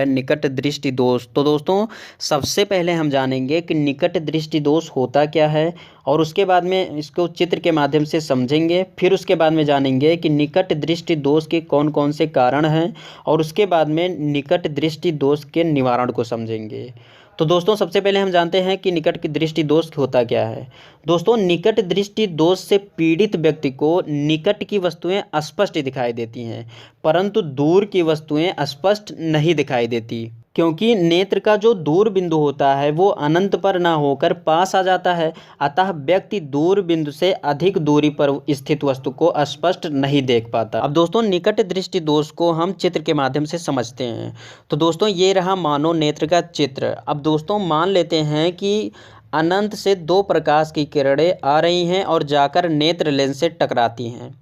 है निकट दृष्टि दोष। तो दोस्तों सबसे पहले हम जानेंगे कि निकट दृष्टि दोष होता क्या है और उसके बाद में इसको चित्र के माध्यम से समझेंगे। फिर उसके बाद में जानेंगे कि निकट दृष्टि दोष के कौन कौन से कारण हैं और उसके बाद में निकट दृष्टि दोष के निवारण को समझेंगे। तो दोस्तों सबसे पहले हम जानते हैं कि निकट की दृष्टि दोष होता क्या है। दोस्तों निकट दृष्टि दोष से पीड़ित व्यक्ति को निकट की वस्तुएं स्पष्ट दिखाई देती हैं, परंतु दूर की वस्तुएं स्पष्ट नहीं दिखाई देती, क्योंकि नेत्र का जो दूर बिंदु होता है वो अनंत पर ना होकर पास आ जाता है। अतः व्यक्ति दूर बिंदु से अधिक दूरी पर स्थित वस्तु को स्पष्ट नहीं देख पाता। अब दोस्तों निकट दृष्टि दोष को हम चित्र के माध्यम से समझते हैं। तो दोस्तों ये रहा मानव नेत्र का चित्र। अब दोस्तों मान लेते हैं कि अनंत से दो प्रकाश की किरणें आ रही हैं और जाकर नेत्र लेंस से टकराती हैं,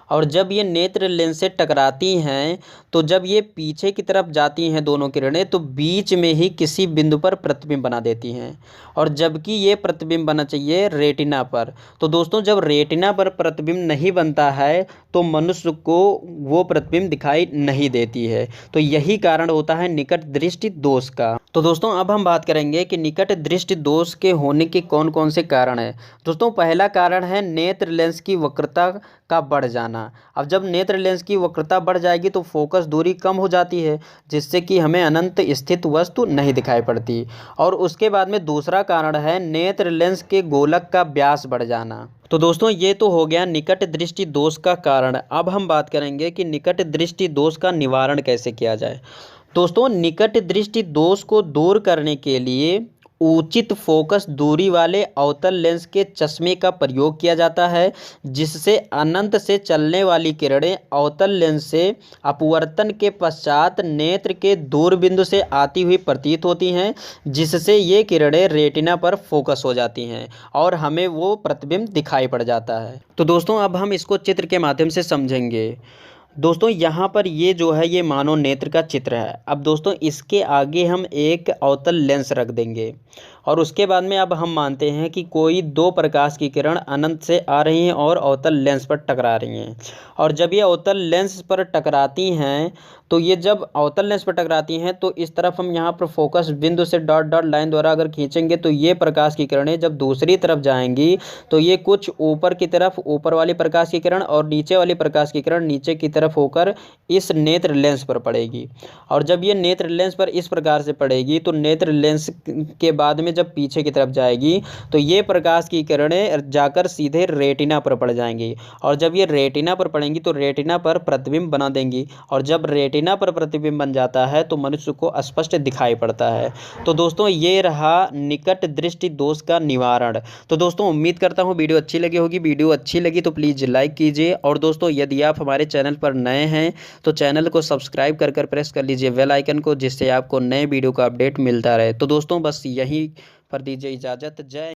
और जब ये नेत्र लेंस से टकराती हैं तो जब ये पीछे की तरफ जाती हैं दोनों किरणें तो बीच में ही किसी बिंदु पर प्रतिबिंब बना देती हैं, और जबकि ये प्रतिबिंब बनना चाहिए रेटिना पर। तो दोस्तों जब रेटिना पर प्रतिबिंब नहीं बनता है तो मनुष्य को वो प्रतिबिंब दिखाई नहीं देती है। तो यही कारण होता है निकट दृष्टि दोष का। तो दोस्तों अब हम बात करेंगे कि निकट दृष्टि दोष के होने के कौन कौन से कारण हैं। दोस्तों पहला कारण है नेत्र लेंस की वक्रता का बढ़ जाना। अब जब नेत्र लेंस की वक्रता बढ़ जाएगी तो फोकस दूरी कम हो जाती है, जिससे कि हमें अनंत स्थित वस्तु नहीं दिखाई पड़ती। और उसके बाद में दूसरा कारण है नेत्र लेंस के गोलक का व्यास बढ़ जाना। तो दोस्तों ये तो हो गया निकट दृष्टि दोष का कारण। अब हम बात करेंगे कि निकट दृष्टि दोष का निवारण कैसे किया जाए। दोस्तों निकट दृष्टि दोष को दूर करने के लिए उचित फोकस दूरी वाले अवतल लेंस के चश्मे का प्रयोग किया जाता है, जिससे अनंत से चलने वाली किरणें अवतल लेंस से अपवर्तन के पश्चात नेत्र के दूर बिंदु से आती हुई प्रतीत होती हैं, जिससे ये किरणें रेटिना पर फोकस हो जाती हैं और हमें वो प्रतिबिंब दिखाई पड़ जाता है। तो दोस्तों अब हम इसको चित्र के माध्यम से समझेंगे। दोस्तों यहाँ पर ये जो है ये मानव नेत्र का चित्र है। अब दोस्तों इसके आगे हम एक अवतल लेंस रख देंगे और उसके बाद में अब हम मानते हैं कि कोई दो प्रकाश की किरण अनंत से आ रही हैं और अवतल लेंस पर टकरा रही हैं। और जब ये अवतल लेंस पर टकराती हैं तो ये जब अवतल लेंस पर टकराती हैं तो इस तरफ हम यहाँ पर फोकस बिंदु से डॉट डॉट लाइन द्वारा अगर खींचेंगे तो ये प्रकाश की किरणें जब दूसरी तरफ जाएंगी तो ये कुछ ऊपर की तरफ ऊपर वाली प्रकाश की किरण और नीचे वाली प्रकाश की किरण नीचे की तरफ होकर इस नेत्र लेंस पर पड़ेगी। और जब ये नेत्र लेंस पर इस प्रकार से पड़ेगी तो नेत्र लेंस के बाद में जब पीछे की तरफ जाएगी तो ये प्रकाश की किरणें जाकर सीधे रेटिना पर पड़ जाएंगी, और जब ये रेटिना पर पड़ेंगी तो रेटिना पर प्रतिबिंब बना देंगी, और जब रेटिना पर प्रतिबिंब बन जाता है तो मनुष्य को स्पष्ट दिखाई पड़ता है। तो दोस्तों ये रहा निकट दृष्टि दोष का निवारण। तो दोस्तों उम्मीद करता हूँ वीडियो अच्छी लगी होगी। वीडियो अच्छी लगी तो प्लीज़ लाइक कीजिए, और दोस्तों यदि आप हमारे चैनल पर नए हैं तो चैनल को सब्सक्राइब कर प्रेस कर लीजिए बेल आइकन को, जिससे आपको नए वीडियो का अपडेट मिलता रहे। तो दोस्तों बस यहीं पर दीजिए इजाज़त। जय